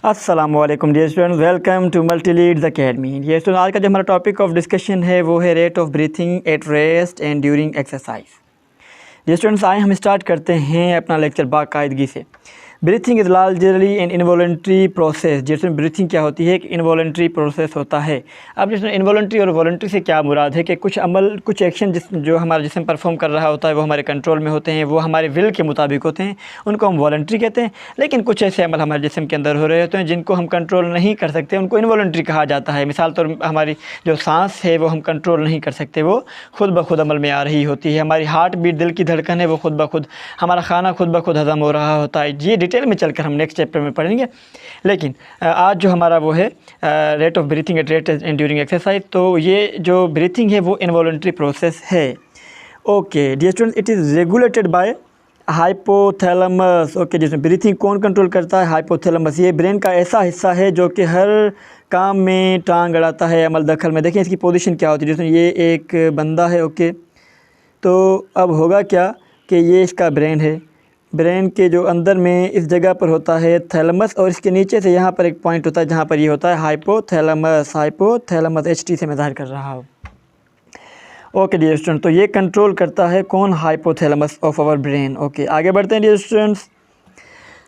अस्सलामुअलैकुम dear students, welcome to Multileads academy. Dear students, आज का जो हमारा टॉपिक ऑफ डिस्कशन है वो है rate of breathing at rest and during exercise. Dear students, आए हम स्टार्ट करते हैं अपना लेक्चर बाकायदगी से। Breathing is largely an involuntary process. जिसमें ब्रीथिंग क्या होती है, एक इनवॉलंट्री प्रोसेस होता है। अब जिसमें इनवॉलंट्री और वॉलंट्री से क्या मुराद है कि कुछ अमल, कुछ एक्शन जो हमारा जिस्म परफॉर्म कर रहा होता है वो हमारे कंट्रोल में होते हैं, वो हमारे विल के मुताबिक होते हैं, उनको हम वॉलंट्री कहते हैं। लेकिन कुछ ऐसे अमल हमारे जिस्म के अंदर हो रहे होते हैं जिनको हम कंट्रोल नहीं कर सकते, उनको इनवॉलंट्री कहा जाता है। मिसाल तौर हमारी जो सांस है वो हम कंट्रोल नहीं कर सकते, वो खुद ब खुद अमल में आ रही होती है। हमारी हार्ट बीट, दिल की धड़कन है, वो खुद ब खुद, हमारा खाना खुद ब खुद हज़म हो रहा होता है। ये डिटेल में चलकर हम नेक्स्ट चैप्टर में पढ़ेंगे। लेकिन आज जो हमारा वो है rate of breathing at rest and during exercise, तो ये जो ब्रीथिंग है वो इनवॉलंट्री प्रोसेस है। Okay dear students, it is regulated by hypothalamus. Okay, जिसमें ब्रीथिंग कौन कंट्रोल करता है? हाइपोथैलेमस। ये ब्रेन का ऐसा हिस्सा है जो कि हर काम में टांग अड़ाता है, अमल दखल में। देखें इसकी पोजीशन क्या होती है। जिसमें ये एक बंदा है, ओके, तो अब होगा क्या कि ये इसका ब्रेन है। ब्रेन के जो अंदर में इस जगह पर होता है थैलेमस, और इसके नीचे से यहाँ पर एक पॉइंट होता है जहाँ पर ये होता है हाइपोथैलेमस। हाइपोथैलेमस HT से मैं ज़ाहिर कर रहा हूँ। ओके डियर स्टूडेंट, तो ये कंट्रोल करता है कौन? Hypothalamus of our brain. Okay, आगे बढ़ते हैं dear students.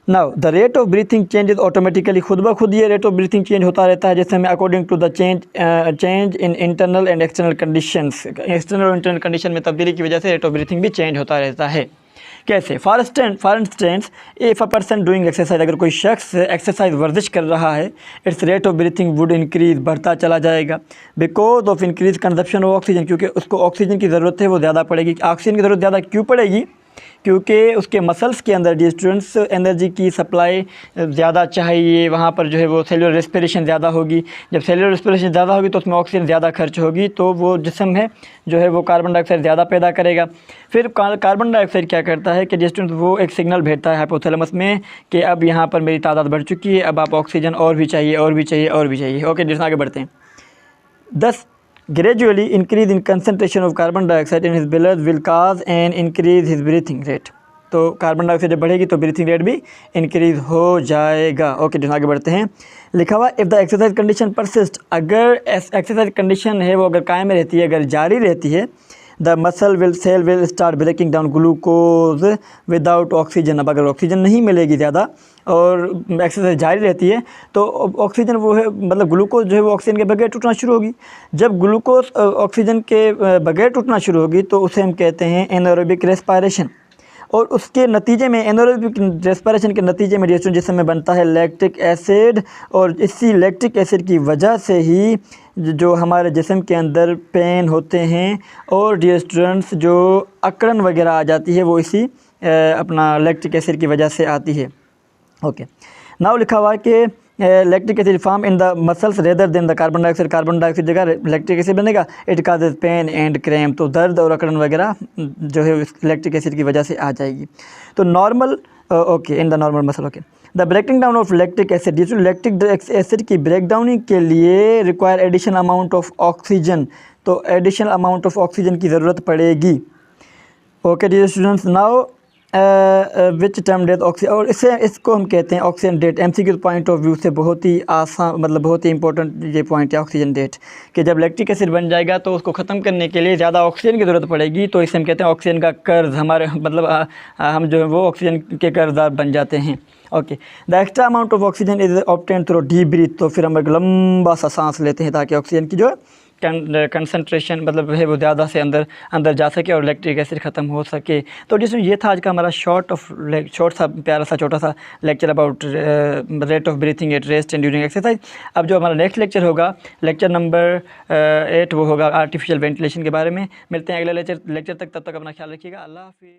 Now the rate of breathing changes automatically. खुद ब खुद ये रेट ऑफ ब्रीथिंग चेंज होता रहता है, जैसे हमें according to the change in internal and external conditions. External और इंटरनल कंडीशन में तब्दीली की वजह से रेट ऑफ ब्रीथिंग भी चेंज होता रहता है। कैसे? For instance if a person doing exercise, अगर कोई शख्स एक्सरसाइज वर्जिश कर रहा है, its rate of breathing would increase, बढ़ता चला जाएगा। Because of increase consumption of oxygen, क्योंकि उसको ऑक्सीजन की ज़रूरत है, वो ज़्यादा पड़ेगी। ऑक्सीजन की ज़रूरत ज़्यादा क्यों पड़ेगी? क्योंकि उसके मसल्स के अंदर डियर स्टूडेंट्स एनर्जी की सप्लाई ज़्यादा चाहिए। वहाँ पर जो है वो सेलुलर रेस्पिरेशन ज़्यादा होगी। जब सेलुलर रेस्पिरेशन ज़्यादा होगी तो उसमें ऑक्सीजन ज़्यादा खर्च होगी, तो वो जिस्म है जो है वो कार्बन डाइऑक्साइड ज़्यादा पैदा करेगा। फिर कार्बन डाइऑक्साइड क्या करता है कि डियर स्टूडेंट्स वो एक सिग्नल भेजता है हाइपोथैलेमस में कि अब यहाँ पर मेरी तादाद बढ़ चुकी है, अब आप ऑक्सीजन और भी चाहिए, और भी चाहिए, और भी चाहिए। ओके, जिसमें आगे बढ़ते हैं। 10 gradually increase in concentration of carbon dioxide in his blood will cause an increase his breathing rate। तो कार्बन डाइऑक्साइड जब बढ़ेगी तो ब्रीथिंग रेट भी इंक्रीज़ हो जाएगा। ओके, जो आगे बढ़ते हैं। लिखा हुआ if the exercise condition persist, अगर एक्सरसाइज कंडीशन है वो अगर कायम रहती है, अगर जारी रहती है, the muscle cell will start breaking down glucose without oxygen. अब अगर ऑक्सीजन नहीं मिलेगी ज़्यादा और एक्सरसाइज जारी रहती है तो ऑक्सीजन वो है, मतलब ग्लूकोज जो है वो ऑक्सीजन के बगैर टूटना शुरू होगी। जब ग्लूकोज ऑक्सीजन के बगैर टूटना शुरू होगी तो उसे हम कहते हैं एनारोबिक रेस्पिरेशन। और उसके नतीजे में, एनारोबिक रेस्पिरेशन के नतीजे में डियर जिसम में बनता है लैक्टिक एसिड, और इसी लैक्टिक एसिड की वजह से ही जो हमारे जिस्म के अंदर पेन होते हैं और डियर स्टूडेंट्स जो अकड़न वगैरह आ जाती है वो इसी अपना लैक्टिक एसिड की वजह से आती है। ओके, नाउ लिखा हुआ है कि lactic acid form in the muscles rather than the carbon dioxide जगह लैक्टिक एसिड बनेगा, it causes pain and cramp. तो दर्द और अकड़न वगैरह जो है लैक्टिक एसिड की वजह से आ जाएगी। तो normal, okay, in the normal muscle. Okay, the breaking down of lactic acid, जिस लैक्टिक एसिड की ब्रेक डाउनिंग के लिए require additional amount of oxygen, तो एडिशनल अमाउंट ऑफ ऑक्सीजन की ज़रूरत पड़ेगी। Okay dear students, now which term debt oxygen, और इसको हम कहते हैं oxygen debt. MCQ point of view से बहुत ही आसान, मतलब बहुत ही इंपॉर्टेंट ये पॉइंट है ऑक्सीजन डेट, कि जब लैक्टिक एसिड बन जाएगा तो उसको ख़त्म करने के लिए ज़्यादा ऑक्सीजन की ज़रूरत पड़ेगी, तो इसे हम कहते हैं ऑक्सीजन का कर्ज। हमारे मतलब हम जो है वो ऑक्सीजन के कर्जदार बन जाते हैं। Okay, the extra amount of oxygen is obtain through deep breath. तो फिर हम एक लंबा सा सांस लेते हैं ताकि ऑक्सीजन की जो कंसंट्रेशन मतलब है वो ज़्यादा से अंदर जा सके और लैक्टिक एसिड ख़त्म हो सके। तो जिसमें ये था आज का हमारा शॉर्ट सा प्यारा सा छोटा सा lecture about rate of breathing at rest and during exercise. अब जो हमारा नेक्स्ट लेक्चर होगा, लेक्चर नंबर 8, वो होगा आर्टिफिशियल वेंटिलेशन के बारे में। मिलते हैं अगले लेक्चर तक, तब तक अपना ख्याल रखिएगा। अल्लाह हाफिज़।